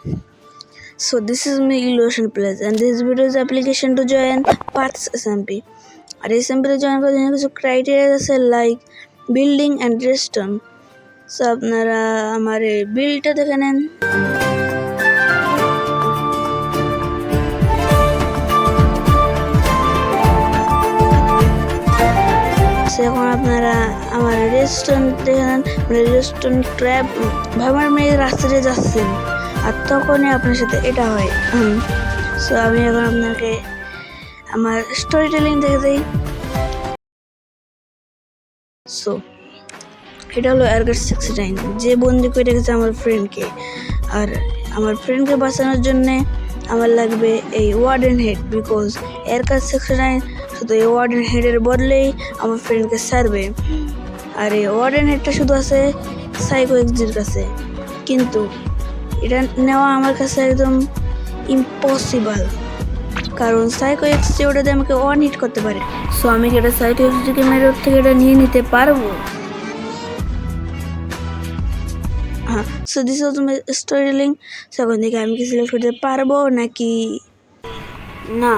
So this is my Illusion Plus and this video is application to join Paths SMP. আর SMP তে join করার জন্য কিছু criteria আছে like building and restaurant. So আপনারা আমার এই বিলটা দেখে নেন। এখন আপনারা আমার রেস্টুরেন্ট দেখে নেন। রেস্টুরেন্ট ক্র্যাব ভাবার মেয়ে রাস্তা দিয়ে যাচ্ছেন আর তখনই আপনার সাথে এটা হয়। সো আমি এখন আপনাকে আমার স্টোরি টেলিং দেখে যাই। সো এটা হলো এয়ারকাট 69 যে বন্দি করে রেখেছে আমার ফ্রেন্ডকে। আর আমার ফ্রেন্ডকে বাঁচানোর জন্যে আমার লাগবে এই ওয়ার্ডেন হেড, বিকজ এয়ারকাট 69 শুধু এই ওয়ার্ডেন হেডের বদলেই আমার ফ্রেন্ডকে ছাড়বে। আর এই ওয়ার্ডেন হেডটা শুধু আছে সাইকো এক্সজির কাছে, কিন্তু এটা নেওয়া আমার কাছে একদম ইম্পসিবল, কারণ সাইকো এক্সজি ওটাতে আমাকে ওয়ান হিট করতে পারে। সো আমি কি এটা সাইকো এক্সজিকে মেরে ওর থেকে এটা নিয়ে নিতে পারবো? হ্যাঁ, so this was my story link. So এখন থেকে আমি কি সিলেক্ট করতে পারবো নাকি না?